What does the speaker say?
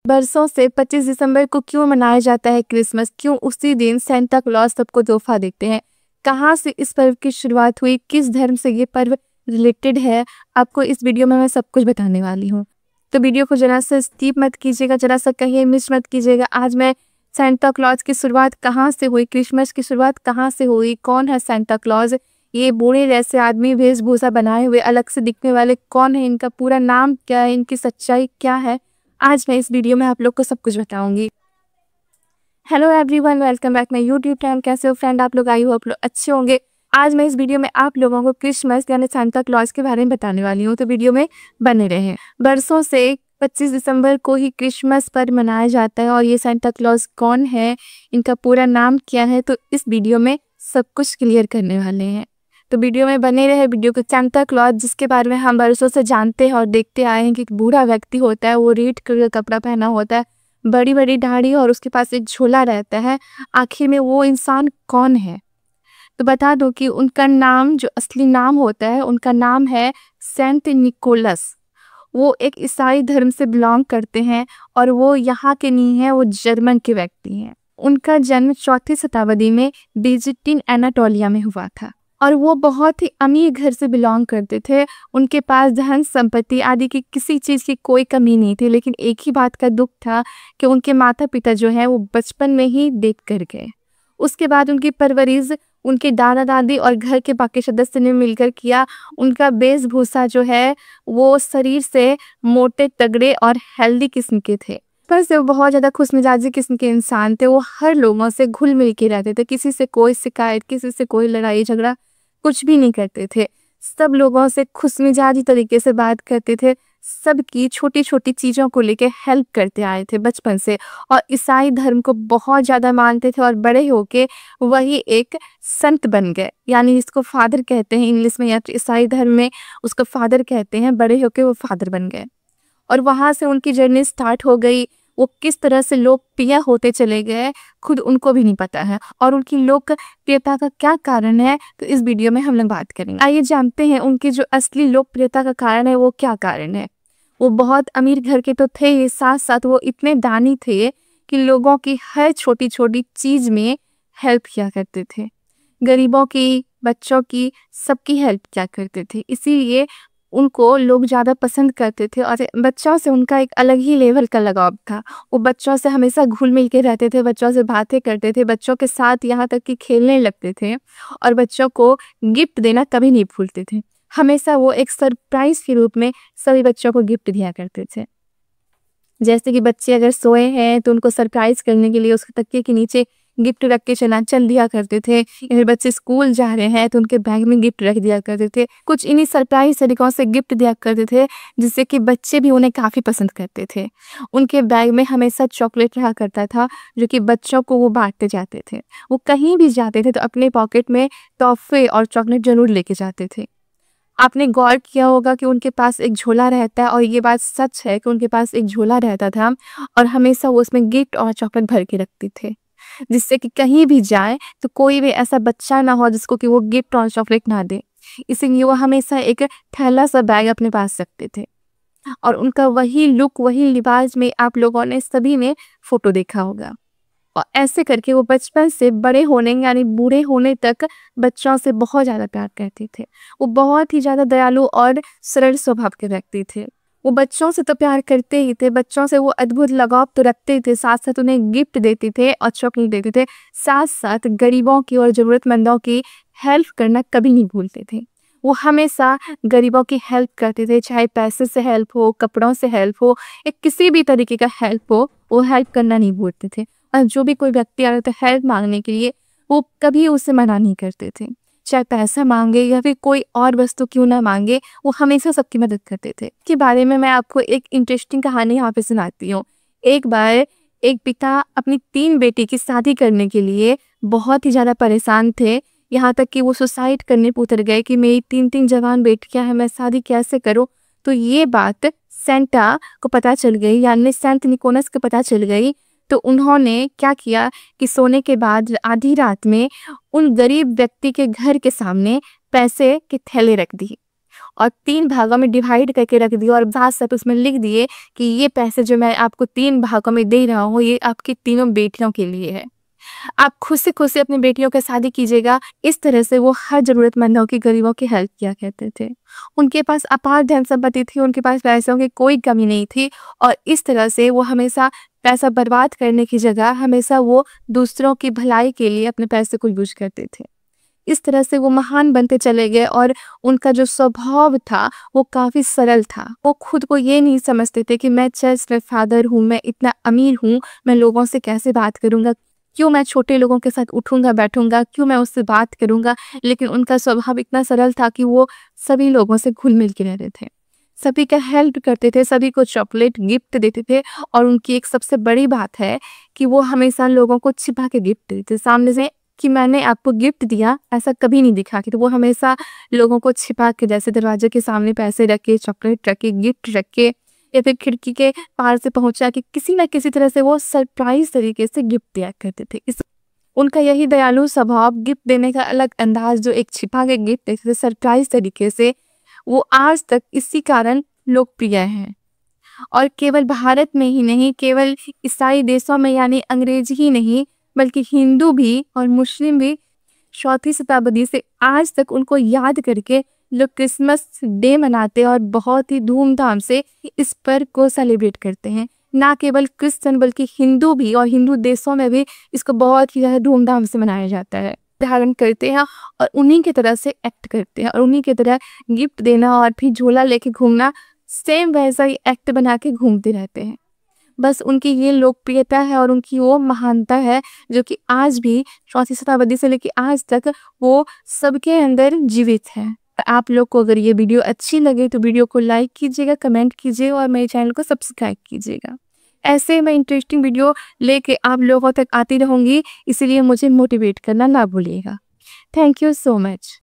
बरसों से 25 दिसंबर को क्यों मनाया जाता है क्रिसमस? क्यों उसी दिन सेंटा क्लॉज सबको तोहफा देते हैं? कहाँ से इस पर्व की शुरुआत हुई? किस धर्म से ये पर्व रिलेटेड है? आपको इस वीडियो में मैं सब कुछ बताने वाली हूँ। तो वीडियो को जरा सा स्किप मत कीजिएगा, जरा सा कहीं मिस मत कीजिएगा। आज मैं सेंटा क्लॉज की शुरुआत कहाँ से हुई, क्रिसमस की शुरुआत कहाँ से हुई, कौन है सेंटा क्लॉज, ये बूढ़े जैसे आदमी वेशभूषा बनाए हुए अलग से दिखने वाले कौन है, इनका पूरा नाम क्या है, इनकी सच्चाई क्या है, आज मैं इस वीडियो में आप लोग को सब कुछ बताऊंगी। Hello everyone, welcome back my YouTube channel. कैसे हो फ्रेंड आप लोग? आई हो आप लोग अच्छे होंगे। आज मैं इस वीडियो में आप लोगों को क्रिसमस यानी सांता क्लॉज के बारे में बताने वाली हूँ, तो वीडियो में बने रहें। बरसों से 25 दिसंबर को ही क्रिसमस पर मनाया जाता है और ये सांता क्लॉज कौन है, इनका पूरा नाम क्या है, तो इस वीडियो में सब कुछ क्लियर करने वाले हैं। तो वीडियो में बने रहे। वीडियो को सांता क्लॉज जिसके बारे में हम बरसों से जानते हैं और देखते आए हैं कि एक बूढ़ा व्यक्ति होता है, वो रेड कलर का कपड़ा पहना होता है, बड़ी बड़ी दाढ़ी और उसके पास एक झोला रहता है। आखिर में वो इंसान कौन है? तो बता दो कि उनका नाम, जो असली नाम होता है, उनका नाम है सेंट निकोलस। वो एक ईसाई धर्म से बिलोंग करते हैं और वो यहाँ के नहीं है, वो जर्मन के व्यक्ति हैं। उनका जन्म 4वीं शताब्दी में बीजिंटाइन एनाटोलिया में हुआ था और वो बहुत ही अमीर घर से बिलोंग करते थे। उनके पास धन संपत्ति आदि की किसी चीज़ की कोई कमी नहीं थी, लेकिन एक ही बात का दुख था कि उनके माता पिता जो है वो बचपन में ही देख कर गए। उसके बाद उनकी परवरिश उनके दादा दादी और घर के बाकी सदस्य ने मिलकर किया। उनका वेशभूषा जो है वो शरीर से मोटे तगड़े और हेल्दी किस्म के थे, पर से वो बहुत ज़्यादा खुशमिजाजी किस्म के इंसान थे। वो हर लोगों से घुल मिल के रहते थे, किसी से कोई शिकायत, किसी से कोई लड़ाई झगड़ा कुछ भी नहीं करते थे। सब लोगों से खुशमिजाजी तरीके से बात करते थे, सबकी छोटी छोटी चीज़ों को लेके हेल्प करते आए थे बचपन से, और ईसाई धर्म को बहुत ज़्यादा मानते थे और बड़े होके वही एक संत बन गए, यानी इसको फादर कहते हैं इंग्लिश में, या तो ईसाई धर्म में उसको फादर कहते हैं। बड़े होके वो फादर बन गए और वहाँ से उनकी जर्नी स्टार्ट हो गई। वो किस तरह से लोकप्रिय होते चले गए खुद उनको भी नहीं पता है, और उनकी लोकप्रियता का क्या कारण है, तो इस वीडियो में हम लोग बात करेंगे। आइए जानते हैं उनकी जो असली लोकप्रियता का कारण है वो क्या कारण है। वो बहुत अमीर घर के तो थे ही, साथ साथ वो इतने दानी थे कि लोगों की हर छोटी छोटी चीज में हेल्प किया करते थे। गरीबों की, बच्चों की, सबकी हेल्प किया करते थे, इसीलिए उनको लोग ज़्यादा पसंद करते थे। और बच्चों से उनका एक अलग ही लेवल का लगाव था। वो बच्चों से हमेशा घुल मिल के रहते थे, बच्चों से बातें करते थे, बच्चों के साथ यहाँ तक कि खेलने लगते थे और बच्चों को गिफ्ट देना कभी नहीं भूलते थे। हमेशा वो एक सरप्राइज के रूप में सभी बच्चों को गिफ्ट दिया करते थे। जैसे कि बच्चे अगर सोए हैं तो उनको सरप्राइज करने के लिए उसके तकिए के नीचे गिफ्ट रख के चल दिया करते थे। अगर बच्चे स्कूल जा रहे हैं तो उनके बैग में गिफ्ट रख दिया करते थे। कुछ इन्हीं सरप्राइज तरीकों से गिफ्ट दिया करते थे जिससे कि बच्चे भी उन्हें काफ़ी पसंद करते थे। उनके बैग में हमेशा चॉकलेट रहा करता था जो कि बच्चों को वो बांटते जाते थे। वो कहीं भी जाते थे तो अपने पॉकेट में तोहफे और चॉकलेट जरूर लेके जाते थे। आपने गौर किया होगा कि उनके पास एक झोला रहता है, और ये बात सच है कि उनके पास एक झोला रहता था और हमेशा वो उसमें गिफ्ट और चॉकलेट भर के रखते थे, जिससे कि कहीं भी जाए तो कोई भी ऐसा बच्चा ना हो जिसको कि वो गिफ्ट और चॉकलेट ना दे। इसीलिए वो हमेशा एक थैला सा बैग अपने पास रखते थे और उनका वही लुक, वही लिबास में आप लोगों ने सभी ने फोटो देखा होगा। और ऐसे करके वो बचपन से बड़े होने यानी बूढ़े होने तक बच्चों से बहुत ज़्यादा प्यार करते थे। वो बहुत ही ज़्यादा दयालु और सरल स्वभाव के व्यक्ति थे। वो बच्चों से तो प्यार करते ही थे, बच्चों से वो अद्भुत लगाव तो रखते थे, साथ साथ उन्हें गिफ्ट देते थे और चॉकलेट देते थे। साथ साथ गरीबों की और ज़रूरतमंदों की हेल्प करना कभी नहीं भूलते थे। वो हमेशा गरीबों की हेल्प करते थे, चाहे पैसे से हेल्प हो, कपड़ों से हेल्प हो, या किसी भी तरीके का हेल्प हो, वो हेल्प करना नहीं भूलते थे। और जो भी कोई व्यक्ति आ रहा था हेल्प मांगने के लिए, वो कभी उसे मना नहीं करते थे। चाहे पैसा मांगे या फिर कोई और वस्तु क्यों ना मांगे, वो हमेशा सबकी मदद करते थे। के बारे में मैं आपको एक इंटरेस्टिंग कहानी यहाँ पे सुनाती हूँ। एक बार एक पिता अपनी 3 बेटी की शादी करने के लिए बहुत ही ज़्यादा परेशान थे, यहाँ तक कि वो सुसाइड करने पर उतर गए कि मेरी 3 जवान बेटियां हैं, मैं शादी कैसे करूँ। तो ये बात सेंटा को पता चल गई, यानी सेंट निकोलस को पता चल गई। तो उन्होंने क्या किया कि सोने के बाद आधी रात में उन गरीब व्यक्ति के घर के सामने पैसे के थैले रख दी और 3 भागों में डिवाइड करके रख दिया और साथ-साथ उसमें लिख दिए कि ये पैसे जो मैं आपको 3 भागों में दे रहा हूँ, ये आपकी तीनों बेटियों के लिए है। आप खुद से अपनी बेटियों की शादी कीजिएगा। इस तरह से वो हर ज़रूरतमंदों की, गरीबों की हेल्प किया करते थे। उनके पास अपार धन-संपत्ति थी, उनके पास पैसों की कोई कमी नहीं थी और इस तरह से वो हमेशा पैसा बर्बाद करने की जगह हमेशा वो दूसरों की भलाई के लिए अपने पैसे को यूज़ करते थे। इस तरह से वो महान बनते चले गए और उनका जो स्वभाव था, वो काफ़ी सरल था। वो खुद को ये नहीं समझते थे कि मैं चर्च में फ़ादर हूँ, मैं इतना अमीर हूँ, मैं लोगों से कैसे बात करूँगा? क्यों मैं छोटे लोगों के साथ उठूँगा, बैठूँगा? क्यों मैं उससे बात करूँगा? लेकिन उनका स्वभाव इतना सरल था कि वो सभी लोगों से घुल-मिल के रहते थे। सभी का हेल्प करते थे, सभी को चॉकलेट गिफ्ट देते थे और उनकी एक सबसे बड़ी बात है कि वो हमेशा लोगों को छिपा के गिफ्ट देते थे। सामने से कि मैंने आपको गिफ्ट दिया, ऐसा कभी नहीं दिखा कि तो वो हमेशा लोगों को छिपा के, जैसे दरवाजे के सामने पैसे रख के, चॉकलेट रख के, गिफ्ट रख के या फिर खिड़की के पार से पहुँचा के किसी न किसी तरह से वो सरप्राइज़ तरीके से गिफ्ट दिया करते थे। उनका यही दयालु स्वभाव, गिफ्ट देने का अलग अंदाज़, जो एक छिपा के गिफ्ट देते थे सरप्राइज़ तरीके से, वो आज तक इसी कारण लोकप्रिय हैं। और केवल भारत में ही नहीं, केवल ईसाई देशों में यानी अंग्रेज़ी ही नहीं, बल्कि हिंदू भी और मुस्लिम भी 4वीं शताब्दी से आज तक उनको याद करके लोग क्रिसमस डे मनाते हैं और बहुत ही धूमधाम से इस पर्व को सेलिब्रेट करते हैं। ना केवल क्रिश्चियन बल्कि हिंदू भी, और हिंदू देशों में भी इसको बहुत ही ज़्यादा धूमधाम से मनाया जाता है। धारण करते हैं और उन्हीं की तरह से एक्ट करते हैं और उन्हीं की तरह गिफ्ट देना और फिर झोला लेके घूमना, सेम वैसा ही एक्ट बना के घूमते रहते हैं। बस उनकी ये लोकप्रियता है और उनकी वो महानता है जो कि आज भी 4वीं शताब्दी से लेके आज तक वो सबके अंदर जीवित है। आप लोग को अगर ये वीडियो अच्छी लगे तो वीडियो को लाइक कीजिएगा, कमेंट कीजिए और मेरे चैनल को सब्सक्राइब कीजिएगा। ऐसे मैं इंटरेस्टिंग वीडियो लेके आप लोगों तक आती रहूँगी, इसीलिए मुझे मोटिवेट करना ना भूलिएगा। Thank you so much.